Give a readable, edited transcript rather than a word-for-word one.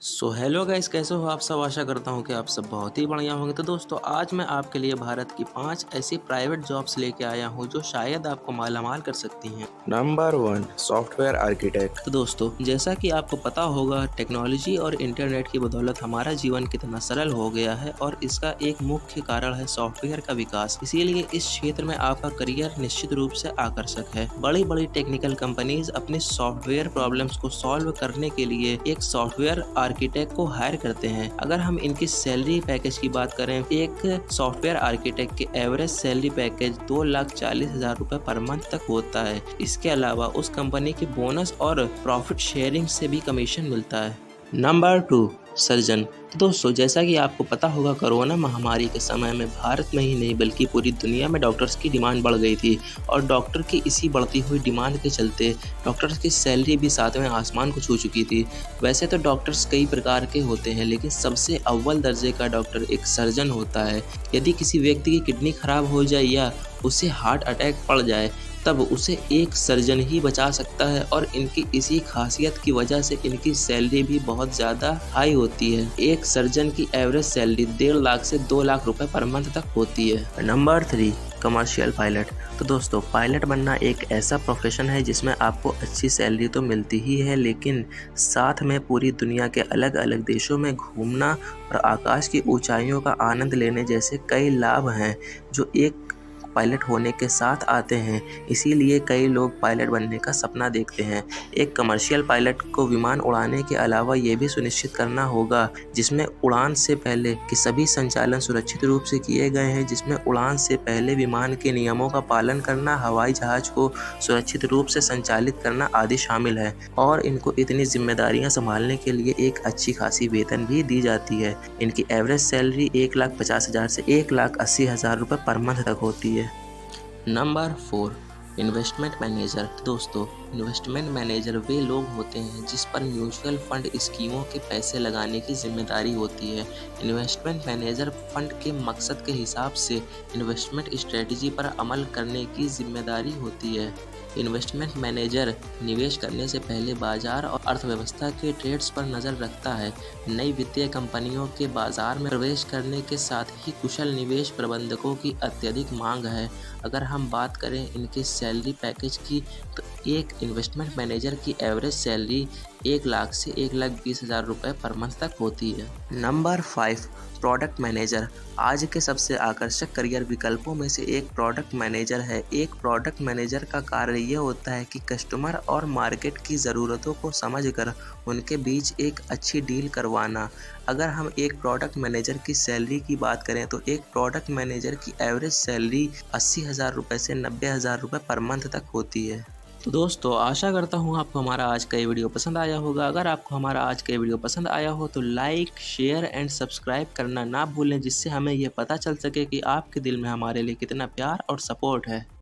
So hello guys, कैसे हो आप सब। आशा करता हूँ कि आप सब बहुत ही बढ़िया होंगे। तो दोस्तों, आज मैं आपके लिए भारत की 5 ऐसी प्राइवेट जॉब्स लेके आया हूँ जो शायद आपको मालामाल कर सकती हैं। Number 1 software architect. तो दोस्तों, जैसा कि आपको पता होगा, टेक्नोलॉजी और इंटरनेट की बदौलत हमारा जीवन कितना सरल हो गया है और इसका एक मुख्य कारण है सॉफ्टवेयर का विकास। इसीलिए इस क्षेत्र में आपका करियर निश्चित रूप से आकर्षक है। बड़ी बड़ी टेक्निकल कंपनीज अपनी सॉफ्टवेयर प्रॉब्लम्स को सॉल्व करने के लिए एक सॉफ्टवेयर आर्किटेक्ट को हायर करते हैं। अगर हम इनकी सैलरी पैकेज की बात करें, एक सॉफ्टवेयर आर्किटेक्ट के एवरेज सैलरी पैकेज 2,40,000 रुपए पर मंथ तक होता है। इसके अलावा उस कंपनी की बोनस और प्रॉफिट शेयरिंग से भी कमीशन मिलता है। Number 2, surgeon. तो दोस्तों, जैसा कि आपको पता होगा, कोरोना महामारी के समय में भारत में ही नहीं बल्कि पूरी दुनिया में डॉक्टर्स की डिमांड बढ़ गई थी और डॉक्टर की इसी बढ़ती हुई डिमांड के चलते डॉक्टर्स की सैलरी भी सातवें आसमान को छू चुकी थी। वैसे तो डॉक्टर्स कई प्रकार के होते हैं, लेकिन सबसे अव्वल दर्जे का डॉक्टर एक सर्जन होता है। यदि किसी व्यक्ति की किडनी खराब हो जाए या उसे हार्ट अटैक पड़ जाए, तब उसे एक सर्जन ही बचा सकता है और इनकी इसी खासियत की वजह से इनकी सैलरी भी बहुत ज़्यादा हाई होती है। एक सर्जन की एवरेज सैलरी 1.5 लाख से 2 लाख रुपए पर मंथ तक होती है। Number 3, commercial pilot. तो दोस्तों, पायलट बनना एक ऐसा प्रोफेशन है जिसमें आपको अच्छी सैलरी तो मिलती ही है, लेकिन साथ में पूरी दुनिया के अलग अलग देशों में घूमना और आकाश की ऊंचाइयों का आनंद लेने जैसे कई लाभ हैं जो एक पायलट होने के साथ आते हैं। इसीलिए कई लोग पायलट बनने का सपना देखते हैं। एक कमर्शियल पायलट को विमान उड़ाने के अलावा ये भी सुनिश्चित करना होगा जिसमें उड़ान से पहले कि सभी संचालन सुरक्षित रूप से किए गए हैं, जिसमें उड़ान से पहले विमान के नियमों का पालन करना, हवाई जहाज को सुरक्षित रूप से संचालित करना आदि शामिल है। और इनको इतनी जिम्मेदारियां संभालने के लिए एक अच्छी खासी वेतन भी दी जाती है। इनकी एवरेज सैलरी 1,50,000 से 1,80,000 रुपये पर मंथ तक होती है। Number 4, investment manager. दोस्तों, इन्वेस्टमेंट मैनेजर वे लोग होते हैं जिस पर म्यूचुअल फंड स्कीमों के पैसे लगाने की जिम्मेदारी होती है। इन्वेस्टमेंट मैनेजर फंड के मकसद के हिसाब से इन्वेस्टमेंट स्ट्रेटजी पर अमल करने की जिम्मेदारी होती है। इन्वेस्टमेंट मैनेजर निवेश करने से पहले बाजार और अर्थव्यवस्था के ट्रेड्स पर नज़र रखता है। नई वित्तीय कंपनियों के बाजार में प्रवेश करने के साथ ही कुशल निवेश प्रबंधकों की अत्यधिक मांग है। अगर हम बात करें इनके सैलरी पैकेज की, तो एक इन्वेस्टमेंट मैनेजर की एवरेज सैलरी 1 लाख से 1,20,000 रुपये पर मंथ तक होती है। Number 5, product manager. आज के सबसे आकर्षक करियर विकल्पों में से एक प्रोडक्ट मैनेजर है। एक प्रोडक्ट मैनेजर का कार्य यह होता है कि कस्टमर और मार्केट की ज़रूरतों को समझकर उनके बीच एक अच्छी डील करवाना। अगर हम एक प्रोडक्ट मैनेजर की सैलरी की बात करें, तो एक प्रोडक्ट मैनेजर की एवरेज सैलरी 80,000 रुपये से 90,000 रुपये पर मंथ तक होती है। तो दोस्तों, आशा करता हूँ आपको हमारा आज का ये वीडियो पसंद आया होगा। अगर आपको हमारा आज का ये वीडियो पसंद आया हो तो लाइक, शेयर एंड सब्सक्राइब करना ना भूलें, जिससे हमें ये पता चल सके कि आपके दिल में हमारे लिए कितना प्यार और सपोर्ट है।